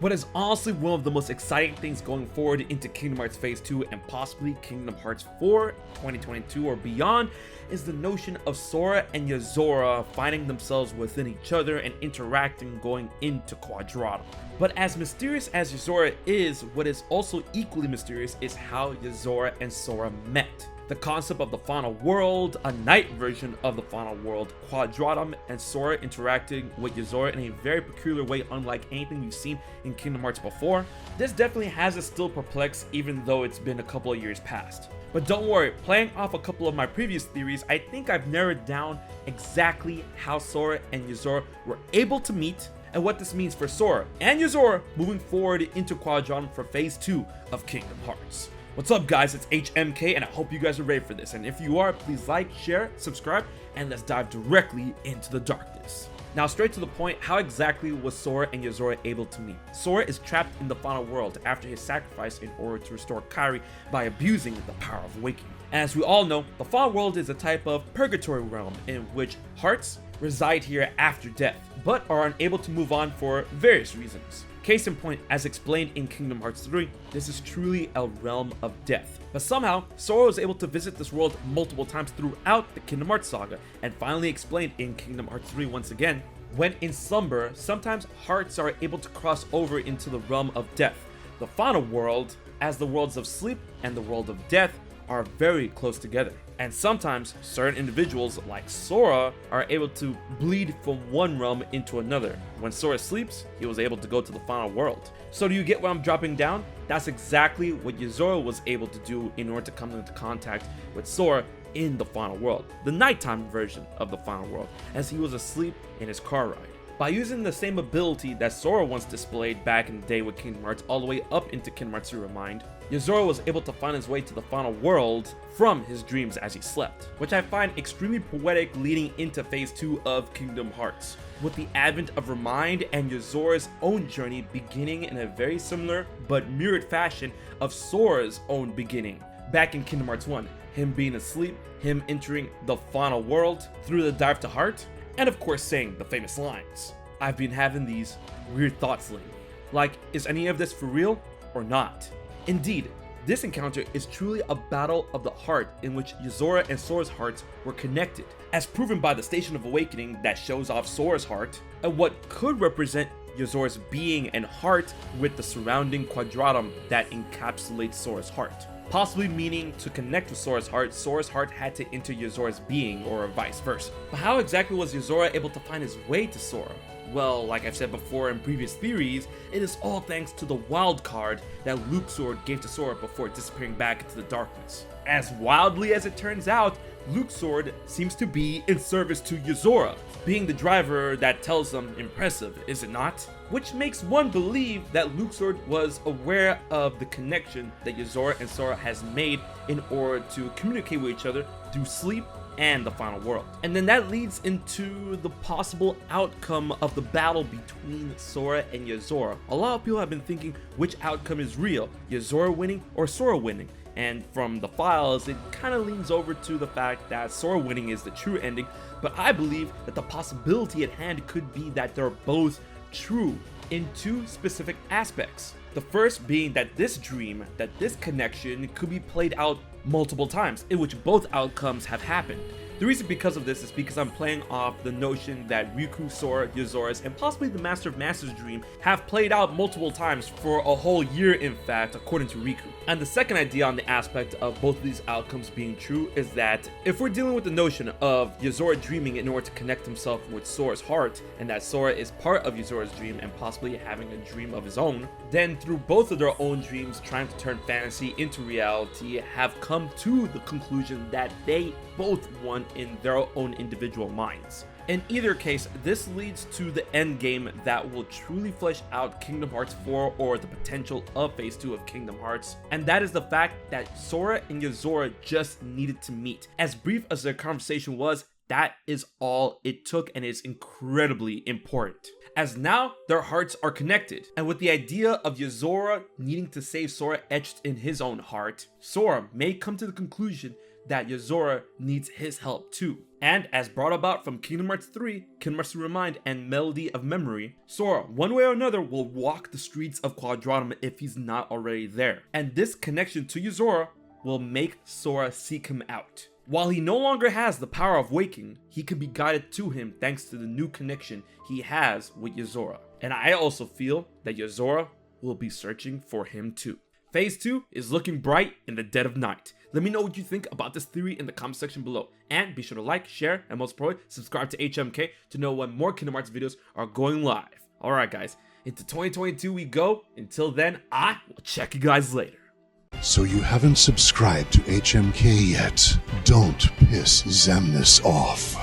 What is honestly one of the most exciting things going forward into Kingdom Hearts Phase 2 and possibly Kingdom Hearts 4 2022 or beyond is the notion of Sora and Yozora finding themselves within each other and interacting going into Quadratum. But as mysterious as Yozora is, what is also equally mysterious is how Yozora and Sora met. The concept of the final world, a night version of the final world, Quadratum, and Sora interacting with Yozora in a very peculiar way unlike anything we've seen in Kingdom Hearts before. This definitely has us still perplexed even though it's been a couple of years past. But don't worry, playing off a couple of my previous theories, I think I've narrowed down exactly how Sora and Yozora were able to meet and what this means for Sora and Yozora moving forward into Quadratum for Phase 2 of Kingdom Hearts. What's up guys, it's HMK and I hope you guys are ready for this, and if you are, please like, share, subscribe, and let's dive directly into the darkness. Now straight to the point, how exactly was Sora and Yozora able to meet? Sora is trapped in the final world after his sacrifice in order to restore Kairi by abusing the power of awakening. As we all know, the final world is a type of purgatory realm in which hearts reside here after death, but are unable to move on for various reasons. Case in point, as explained in Kingdom Hearts 3, this is truly a realm of death. But somehow, Sora was able to visit this world multiple times throughout the Kingdom Hearts saga, and finally explained in Kingdom Hearts 3 once again. When in slumber, sometimes hearts are able to cross over into the realm of death, the final world, as the worlds of sleep and the world of death are very close together. And sometimes certain individuals like Sora are able to bleed from one realm into another. When Sora sleeps, he was able to go to the final world. So do you get what I'm dropping down? That's exactly what Yozora was able to do in order to come into contact with Sora in the final world, the nighttime version of the final world, as he was asleep in his car ride. By using the same ability that Sora once displayed back in the day with Kingdom Hearts all the way up into Kingdom Hearts Remind, Yozora was able to find his way to the final world from his dreams as he slept, which I find extremely poetic leading into Phase 2 of Kingdom Hearts, with the advent of Remind and Yozora's own journey beginning in a very similar but mirrored fashion of Sora's own beginning. Back in Kingdom Hearts 1, him being asleep, him entering the final world through the dive to heart, and of course saying the famous lines. I've been having these weird thoughts lately. Like, is any of this for real or not? Indeed, this encounter is truly a battle of the heart in which Yozora and Sora's hearts were connected, as proven by the Station of Awakening that shows off Sora's heart, and what could represent Yozora's being and heart with the surrounding Quadratum that encapsulates Sora's heart. Possibly meaning to connect with Sora's heart had to enter Yozora's being, or vice versa. But how exactly was Yozora able to find his way to Sora? Well, like I've said before in previous theories, it is all thanks to the wild card that Luxord gave to Sora before disappearing back into the darkness. As wildly as it turns out, Luxord seems to be in service to Yozora, being the driver that tells them impressive, is it not? Which makes one believe that Luxord was aware of the connection that Yozora and Sora has made in order to communicate with each other through sleep and the final world. And then that leads into the possible outcome of the battle between Sora and Yozora. A lot of people have been thinking which outcome is real, Yozora winning or Sora winning. And from the files, it kind of leans over to the fact that Sora winning is the true ending, but I believe that the possibility at hand could be that they're both true in two specific aspects. The first being that this dream, that this connection could be played out multiple times, in which both outcomes have happened. The reason because of this is because I'm playing off the notion that Riku, Sora, Yozora's, and possibly the Master of Masters dream have played out multiple times for a whole year, in fact, according to Riku. And the second idea on the aspect of both of these outcomes being true is that if we're dealing with the notion of Yozora dreaming in order to connect himself with Sora's heart, and that Sora is part of Yozora's dream and possibly having a dream of his own, then through both of their own dreams trying to turn fantasy into reality have come to the conclusion that they both won in their own individual minds. In either case, this leads to the end game that will truly flesh out Kingdom Hearts 4 or the potential of Phase 2 of Kingdom Hearts, and that is the fact that Sora and Yozora just needed to meet. As brief as their conversation was, That is all it took, and is incredibly important, as now their hearts are connected. And with the idea of Yozora needing to save Sora etched in his own heart, Sora may come to the conclusion that Yozora needs his help too. And as brought about from Kingdom Hearts 3, Kingdom Hearts Remind, and Melody of Memory, Sora, one way or another, will walk the streets of Quadranum if he's not already there. And this connection to Yozora will make Sora seek him out. While he no longer has the power of waking, he can be guided to him thanks to the new connection he has with Yozora. And I also feel that Yozora will be searching for him too. Phase 2 is looking bright in the dead of night. Let me know what you think about this theory in the comment section below. And be sure to like, share, and most importantly, subscribe to HMK to know when more Kingdom Hearts videos are going live. Alright guys, into 2022 we go. Until then, I will check you guys later. So you haven't subscribed to HMK yet? Don't piss Xemnas off.